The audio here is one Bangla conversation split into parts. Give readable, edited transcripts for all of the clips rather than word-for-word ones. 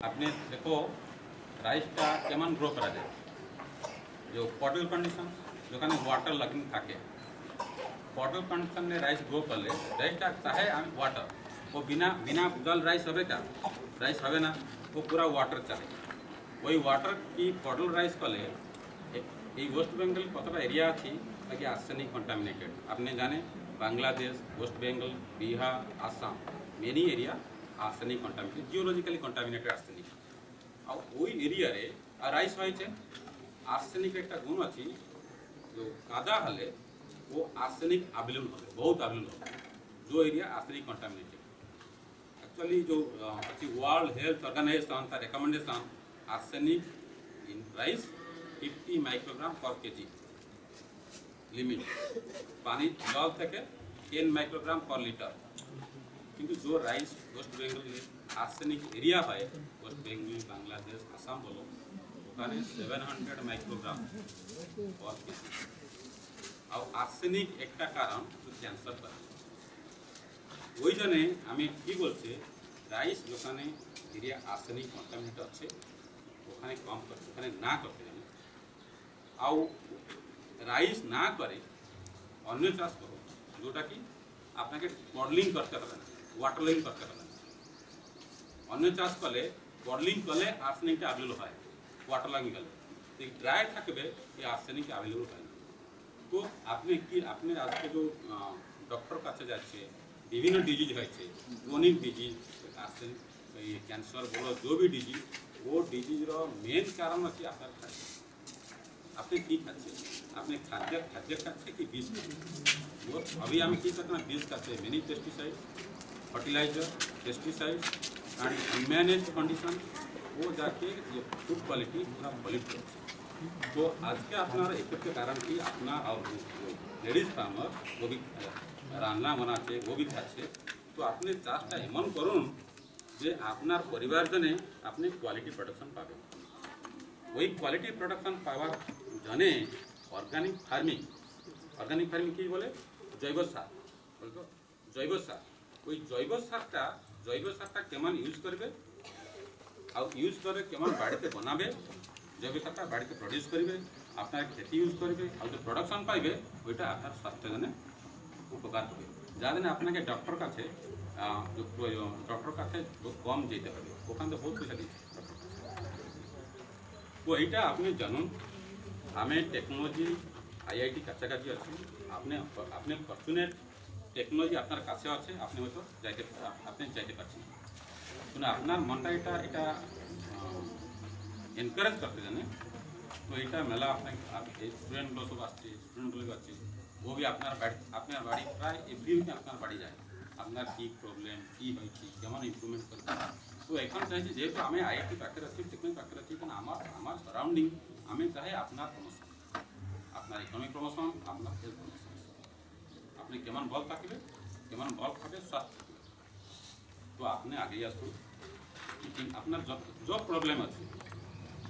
आपने देखो राइस का केमन ग्रो करा जाए जो पॉटल कंडीशन जो वाटर लगिंग थाके पॉटल कंडीशन में राइस ग्रो कर ले राइसटा चाहे वाटर वो बिना बिना जल राइस হবে क्या राइस হবে ना वो पूरा वाटर चले वही वाटर की पॉटल राइस कले वेस्ट बेंगल कतटा एरिया अच्छी ताकि आर्सेनिक कंटामिनेटेड आपने जाने Bangladesh West Bengal Bihar Assam many area arsenic contaminated geologically contaminated arsenic और वही एरिया रे राइस होइछे आर्सेनिक एक गुण अच्छी जो कादा हले वो आर्सेनिक अवेलेबल होते बहुत अवेलेबल होते जो एरिया आर्सेनिक कंटामिनेटेड एक्चुअली जो अच्छी वर्ल्ड हेल्थ ऑर्गेनाइजेशन का recommendation arsenic in rice 50 microgram per KG limit पानी जल থেকে 10 माइक्रोग्राम पर लिटर किंतु जो rice West Bengal arsenic area है वेस्ट बेंगल बांग्लादेश आसाम बोलो ওখানে 700 माइक्रोग्राम पर केजी और आर्सेनिक एक कारण कैंसर पर ওই জন্য আমি কি বলছি রাইস যেখানে এরিয়া আর্সেনিক কন্টামিনেট আছে ওখানে কম করতে ওখানে না করতে জানি আও রাইস না করে অন্য চাষ করো যেটা কি আপনাকে বডলিং করতে হবে না ওয়াটারিং করতে হবে না অন্য চাষ করলে বডলিং করলে আর্সেনিকটা अवेलेबल হয় ওয়াটার লাগি গেলে এই ড্রাই থাকবে এই আর্সেনিক अवेलेबल হয় না তো আপনি কি আপনি আজকে যে ডক্টর কাছে যাচ্ছে বিভিন্ন ডিজিজ হয়েছে ক্রনিক ডিজিজ আর্সেনিক এই ক্যান্সার বলো जो भी ডিজিজ वो ডিজিজর মেন কারণ আছে আপনার খাদ্য আপনি কি খাচ্ছেন আপনি খাদ্য খাচ্ছে কি বীজ वो अभी हम की सकते हैं बीज खाते many pesticide fertiliser pesticide and unmanaged condition वो जाके ये फूड क्वालिटी पूरा पॉल्यूट तो आज के अपना एक कारण कि अपना और लेडीज फार्मर वो भी रान्ना बनाचे वो भी खाचे तो अपने चाषटा एमन करुन जे आपनार परिवार जने अपने क्वालिटी प्रोडक्शन पाबे वही क्वालिटी प्रोडक्शन पावार जने अर्गानिक फार्मिंग की बोले जैव सार बोलतो जैव सार ওই জৈব সারটা কেমন ইউজ করবে আর ইউজ করে কেমন বাড়িতে বানাবে জৈব সারটা বাড়িতে প্রডিউস করবে আপনার খেতে ইউজ করবে আর যে প্রোডাকশন পাইবে ওইটা আপনার স্বাস্থ্যের জন্য উপকার হবে যার জন্য আপনাকে ডক্টর কাছে কম যেতে হবে ওখানে বহুত পয়সা দিচ্ছে তো এইটা আপনি জানুন আমি টেকনোলজি আইআইটি কাছাকাছি আছি আপনি ফরচুনেট টেকনোলজি আপনার কাছে আছে আপনি হয়তো যাইতে পারছেন কিন্তু আপনার মনটা এটা এনকারেজ করতে জানে তো এটা মেলা আপনাকে স্টুডেন্টগুলো সব আসছে স্টুডেন্টগুলো আছে वो भी আপনার বাড়ি প্রায় এভরি উইকে আপনার বাড়ি যায় আপনার কি প্রবলেম কি হয়েছে কেমন ইমপ্রুভমেন্ট করতে তো এখন চাইছি যেহেতু আমি আইআইটি পাখে আছি টেকনোলজি পাখে আছি কারণ আমার সারাউন্ডিং আমি চাই আপনার প্রমোশন আপনার ইকোনমিক প্রমোশন আপনার হেলথ প্রমোশন আপনি কেমন বল থাকবে কেমন বল খাবে স্বাস্থ্য তো আপনি আগেই আসুন আপনার যত প্রবলেম আছে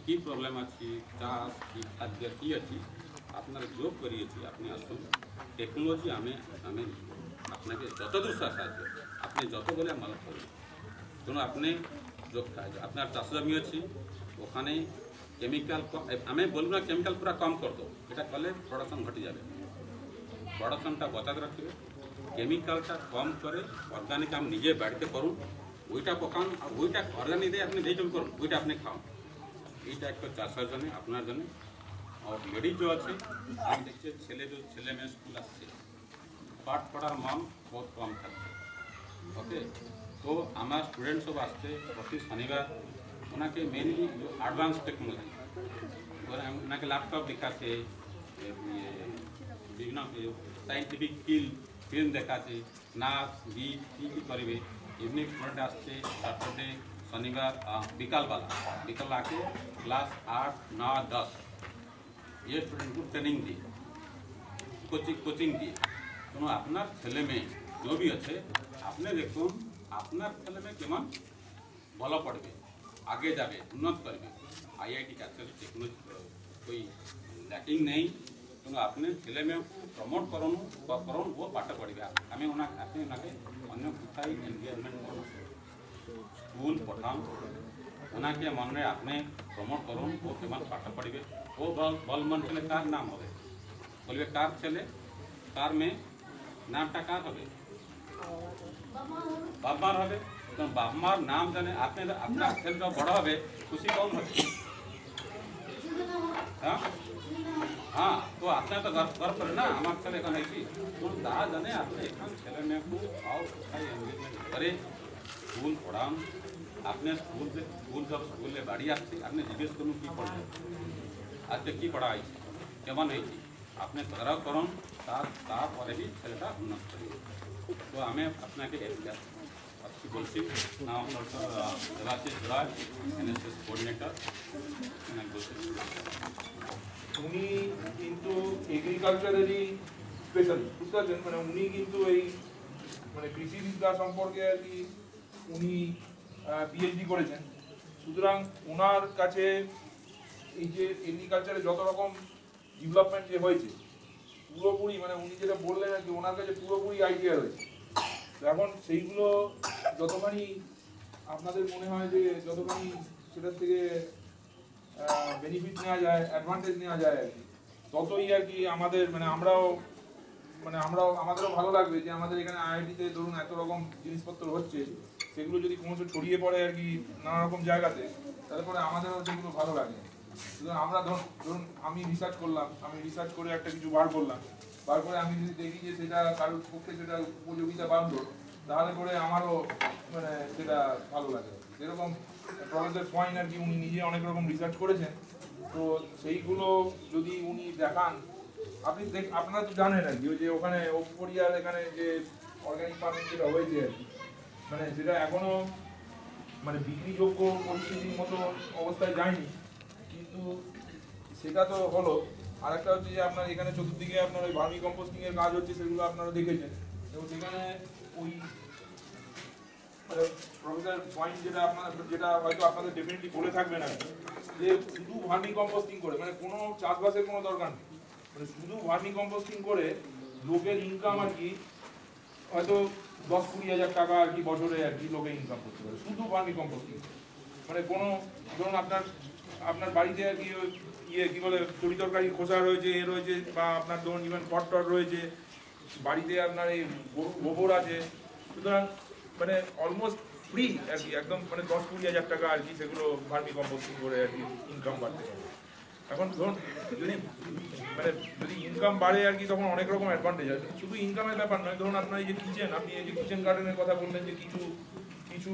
কি প্রবলেম আছে চাষ কি খাদ্য কি আছে আপনার যোগ করিয়েছি আপনি আসুন টেকনোলজি আমি আপনাকে যতদূর সাহায্য আপনি যত বলে আমার করবেন কারণ আপনি আপনার চাষ জমি আছে ওখানে কেমিক্যাল আমি বলবো না কেমিক্যাল পুরা কম করে দো এটা করলে প্রোডাকশন ঘটে যাবে প্রোডাকশনটা বজায় রাখবে কেমিক্যালটা কম করে অর্গানিক আমি নিজে বাড়িতে করুন ওইটা পকান আর ওইটা অর্গানিক দিয়ে আপনি যেইটা করুন ওইটা আপনি খাওয়ান এইটা একটা চাষের জন্য আপনার জন্য আর লেডিজ যে আছে আমি দেখছি ছেলে মেয়ে স্কুল আসছে পাঠ পড়ার মান বহুত কম থাকছে ওকে তো আমার স্টুডেন্ট সব আসছে প্রতি শনিবার ওনাকে মেনলি অ্যাডভান্স টেকনোলজি ওনাকে ল্যাপটপ দেখাচ্ছে বিভিন্ন সাইন্টিফিক ফিল্ম দেখাচ্ছে নাচ গীত কী করবে ইভিনিং স্টুডেন্ট আসছে সैटरडे শনিবার বিকাল आके क्लास 8, 9, 10 ये स्टूडेंट को ट्रेनिंग दी कोचिंग दी तो আপনার ছেলে মেয়ে जो भी আছে আপনি দেখুন আপনার ছেলে মেয়ে কেমন ভালো পড়বে आगे যাবে উন্নত করবে आईआईटी কাছে টেকনোলজি कोई लैकिंग नहीं तो अपने ছেলে মেয়ে प्रमोट করুন वो पाठ पढ़े আমি ওনাকে अन्य কোথায় এনগেজমেন্ট করুন स्कूल पठान ওনাকে মনে আপনি প্রমোট করুন, ও কেমন পাঠ পড়বে, ও বলমান ছেলে কার নাম হবে, বলবে কার ছেলে কার মেয়ে, নামটা কার হবে, বাবার হবে। তো বাবার নাম জানে আপনি, আপনার ছেলেটা বড় হবে, খুশি কম হবে। হ্যাঁ হ্যাঁ, তো আপনার তো গর্ব করে না আমার ছেলে এখন হয়েছি, তো তা জানে আপনি এখন ছেলে মেয়েকে आओ কোথায় এনগেজমেন্ট করে স্কুল পড়ান। আপনি স্কুল যখন স্কুলে বাড়ি আসছে আপনি জিজ্ঞেস করুন কী পড়লেন, আজকে কী পড়া হয়েছে, কেমন হয়েছে, আপনি তদারক করুন, তারপরে ही ছেলেটা উন্নত করবে। তো আমি আপনাকে আজকে বলছি নাম doctor Debashis Roy, NSS coordinator, বলছি। উনি কিন্তু এগ্রিকালচারেরই স্পেশালিস্ট, বুঝতে পারছেন, মানে উনি কিন্তু এই মানে কৃষিবিদ্যা সম্পর্কে আর কি উনি পিএইচডি করেছেন। সুতরাং ওনার কাছে এই যে এগ্রিকালচারে যত রকম ডেভেলপমেন্ট যে হয়েছে পুরোপুরি মানে উনি যেটা বললেন আর কি ওনার কাছে পুরোপুরি আইডিয়া রয়েছে। তো এখন সেইগুলো যতখানি আপনাদের মনে হয় যে যতখানি সেটার থেকে বেনিফিট নেওয়া যায়, অ্যাডভান্টেজ নেওয়া যায় আর কি, ততই আর কি আমাদের মানে আমরাও আমাদেরও ভালো লাগবে যে আমাদের এখানে আইআইটিতে ধরুন এত রকম জিনিসপত্র হচ্ছে, সেগুলো যদি ক্রমশ ছড়িয়ে পড়ে আর কি নানা রকম জায়গাতে, তারপরে আমাদেরও সেগুলো ভালো লাগে। সুতরাং আমরা ধরুন আমি রিসার্চ করলাম, আমি রিসার্চ করে একটা কিছু বার করলাম, বার করে আমি যদি দেখি যে সেটা কারোর পক্ষে সেটা উপযোগিতা বাড়লো, তাহলে করে আমারও মানে সেটা ভালো লাগে। যেরকম প্রফেসর সোয়াইন আর কি উনি নিজে অনেক রকম রিসার্চ করেছেন, তো সেইগুলো যদি উনি দেখান, আপনারা তো জানেন আর কি ওই যে ওখানে ওপরিয়ার এখানে যে অর্গানিক ফার্মিং যেটা হয়েছে আর কি, মানে সেটা এখনো মানে বিক্রিযোগ্য পরিস্থিতির মতো অবস্থায় যায়নি, কিন্তু সেটা তো হলো। আর একটা হচ্ছে যে আপনার এখানে চতুর্দিকে আপনার ওই ভার্মি কম্পোস্টিং এর কাজ হচ্ছে, সেগুলো আপনারা দেখেছেন। এবং সেখানে ওই প্রফেসর পয়েন্ট যেটা হয়তো আপনাদের ডেফিনেটলি বলে থাকবেন আর যে শুধু ভার্মি কম্পোস্টিং করে মানে কোনো চাষবাসের কোনো দরকার নেই, মানে শুধু ভার্মি কম্পোস্টিং করে লোকের ইনকাম আর কি হয়তো 10-20 হাজার টাকা আর কি বছরে আর কি লোকে ইনকাম করতে পারে শুধু ভার্মি কম্পোস্টিং। মানে কোনো ধরুন আপনার বাড়িতে আর কি ইয়ে কি বলে তরি তরকারি খোসা রয়েছে, এ রয়েছে, বা আপনার ধরুন ইভেন খড় রয়েছে, বাড়িতে আপনার এই গোবর আছে, সুতরাং মানে অলমোস্ট ফ্রি আর কি একদম মানে 10-20 হাজার টাকা আর কি সেগুলো ভার্মি কম্পোস্টিং করে আর কি ইনকাম বাড়তে পারে। এখন ধরুন যদি ইনকাম বাড়ে আর কি তখন অনেক রকম অ্যাডভান্টেজ আছে, শুধু ইনকামের ব্যাপার নয়। ধরুন আপনার এই যে আপনি এই যে কিচেন গার্ডেনের কথা বললেন যে কিছু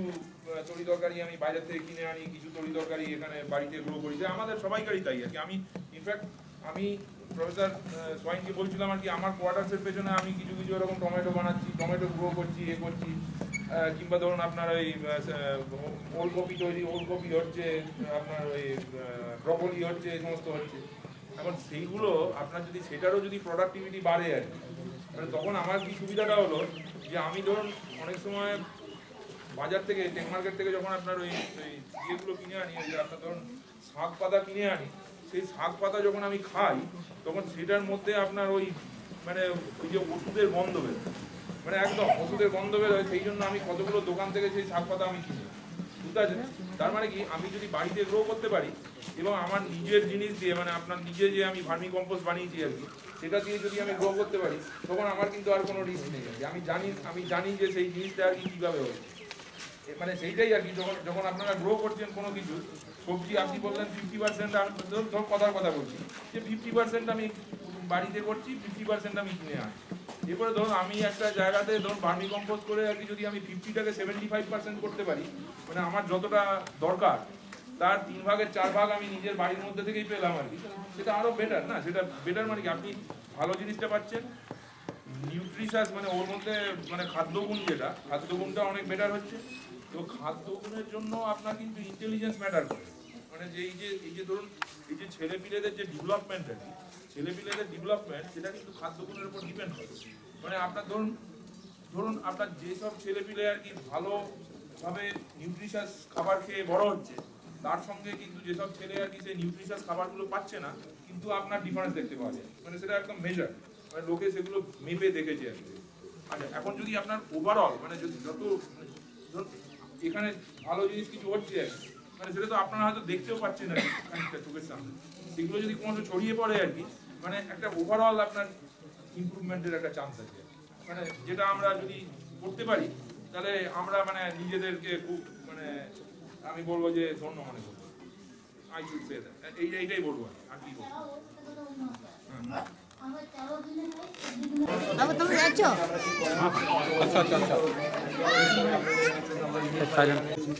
তরি তরকারি আমি বাইরে থেকে কিনে আনি, কিছু তরি তরকারি এখানে বাড়িতে গ্রো করি, যে আমাদের সবাইকারই তাই আর কি। আমি ইনফ্যাক্ট আমি প্রফেসর সোয়াইনকে বলছিলাম আর কি আমার কোয়ার্টার্সের পেছনে আমি কিছু এরকম টমেটো বানাচ্ছি, টমেটো গ্রো করছি, এ করছি, কিংবা ধরুন আপনার ওই ওলকপি ওলকপি হচ্ছে, আপনার ওই ব্রকলি হচ্ছে, এই সমস্ত হচ্ছে। এখন সেইগুলো আপনার যদি সেটারও যদি প্রোডাক্টিভিটি বাড়ে আর কি, মানে তখন আমার কি সুবিধাটা হলো যে আমি ধরুন অনেক সময় বাজার থেকে টেক মার্কেট থেকে যখন আপনার ওই ইয়েগুলো কিনে আনি, ওই যে আপনার ধরুন শাক পাতা কিনে আনি, সেই শাক পাতা যখন আমি খাই তখন সেটার মধ্যে আপনার ওই মানে ওই যে ওষুধের গন্ধ বের, মানে একদম ওষুধের গন্ধ বের হয়। সেই জন্য আমি কতগুলো দোকান থেকে সেই শাক পাতা আমি কিনি, বুঝতে পারছেন? তার মানে কি আমি যদি বাড়িতে গ্রো করতে পারি এবং আমার নিজের জিনিস দিয়ে মানে আপনার নিজে যে আমি ভার্মি কম্পোস্ট বানিয়েছি আর কি সেটা দিয়ে যদি আমি গ্রো করতে পারি, তখন আমার কিন্তু আর কোনো রিস্ক নেই। আমি জানি যে সেই জিনিসটা আর কি কীভাবে হবে, মানে সেইটাই আর কি। যখন আপনারা গ্রো করছেন কোনো কিছু সবজি, আপনি বললেন 50%, আমি ধরুন কথার কথা বলছি যে 50% আমি বাড়িতে করছি, 50% আমি কিনে আনি। এরপরে ধরুন আমি একটা জায়গাতে ধরুন ভার্মি কম্পোস্ট করে আর কি যদি আমি 50টাকে 75% করতে পারি, মানে আমার যতটা দরকার তার 3 ভাগের 4 ভাগ আমি নিজের বাড়ির মধ্যে থেকেই পেলাম আর কি, সেটা আরও বেটার না? সেটা বেটার মানে কি আপনি ভালো জিনিসটা পাচ্ছেন, নিউট্রিশাস মানে ওর মধ্যে মানে খাদ্যগুণ, যেটা খাদ্যগুণটা অনেক বেটার হচ্ছে। তো খাদ্যগুণের জন্য আপনার কিন্তু ইন্টেলিজেন্স ম্যাটার করে, মানে যে এই যে ধরুন এই যে ছেলেপিলেদের যে ডেভেলপমেন্ট আর কি, ছেলেপিলেদের ডেভেলপমেন্ট সেটা কিন্তু খাদ্যগুণের উপর ডিপেন্ড করে। মানে আপনার ধরুন আপনার যেসব ছেলেপিলে আর কি ভালোভাবে নিউট্রিশাস খাবার খেয়ে বড় হচ্ছে, তার সঙ্গে কিন্তু যেসব ছেলে আর কি সেই নিউট্রিশাস খাবারগুলো পাচ্ছে না, কিন্তু আপনার ডিফারেন্স দেখতে পাওয়া যায়, মানে সেটা একদম মেজার, মানে লোকে সেগুলো মেপে দেখেছে আর কি। আচ্ছা, এখন যদি আপনার ওভারঅল মানে যদি যত এখানে ভালো জিনিস কিছু হচ্ছে, মানে সেটা তো আপনারা হয়তো দেখতেও পাচ্ছেন আর কি খানিকটা চোখের সামনে। সেগুলো যদি কোনো ছড়িয়ে পড়ে আর কি, মানে একটা ওভারঅল আপনার ইমপ্রুভমেন্টের একটা চান্স আছে। মানে যেটা আমরা যদি করতে পারি তাহলে আমরা মানে নিজেদেরকে খুব মানে আমি বলবো যে ধন্য মনে করবো। আই শুড সে দ্যাট, এইটাই বলবো আর কি বলবো। বাবা তুমি যাচ্ছ?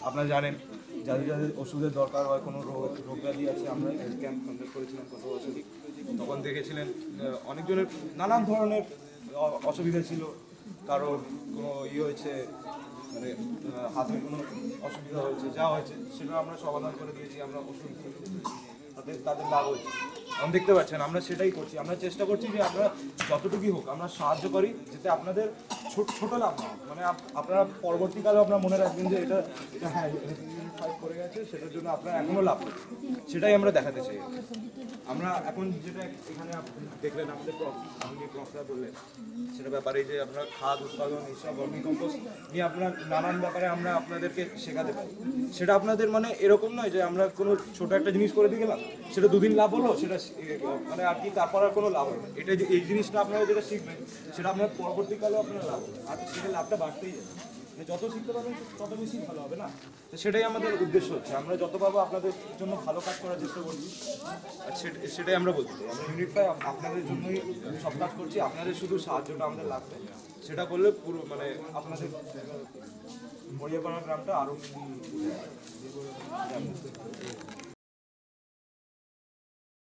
আপনারা জানেন যাদের যাদের ওষুধের দরকার হয়, কোনো রোগ ব্যাধি আছে, আমরা হেলথ ক্যাম্প কন্ডাক্ট করেছিলাম গত বছরই। তখন দেখেছিলেন অনেকজনের নানান ধরনের অসুবিধা ছিল, কারোর কোনো হয়েছে, মানে হাতের কোনো অসুবিধা হয়েছে, যা হয়েছে সেটা আমরা সমাধান করে দিয়েছি। আমরা ওষুধ তাদের লাভ হয়েছে, আমি দেখতে পাচ্ছেন। আমরা সেটাই করছি, আমরা চেষ্টা করছি যে আমরা যতটুকুই হোক আমরা সাহায্য করি, যাতে আপনাদের ছোট লাভ না হয়। মানে আপনারা পরবর্তীকালে আপনারা মনে রাখবেন যে এটা হ্যাঁ ফাইট করে গেছে, সেটার জন্য আপনারা এখনও লাভ করবেন, সেটাই আমরা দেখাতে চাই। আমরা এখন যেটা এখানে দেখলেন আমাদের প্রফরা বললেন, সেটা ব্যাপারে যে আপনারা খাদ উৎপাদন এইসব ভার্মি কম্পোস্ট নিয়ে আপনার নানান ব্যাপারে আমরা আপনাদেরকে শেখাতে পারি। সেটা আপনাদের মানে এরকম নয় যে আমরা কোনো ছোট একটা জিনিস করে দিয়ে গেলাম, সেটা দুদিন লাভ হলো, সেটা মানে আর কি তারপর আর কোনো লাভ হবে। এটা যে এই জিনিসটা আপনারা যেটা শিখবেন সেটা আপনার পরবর্তীকালেও আপনারা লাভ হবে, আর সেটা লাভটা বাড়তেই যাবে। যত শিখতে পারবেন তত বেশি ভালো হবে না? তো সেটাই আমাদের উদ্দেশ্য হচ্ছে, আমরা যত পাবো আপনাদের জন্য ভালো কাজ করার চেষ্টা করছি, আর সেটাই আমরা বলতে চাই। আমরা ইউনিটটাই আপনাদের জন্যই সব কাজ করছি, আপনাদের শুধু সাহায্যটা আমাদের লাগবে। সেটা করলে পুরো মানে আপনাদের মরিয়াপাড়া গ্রামটা আরও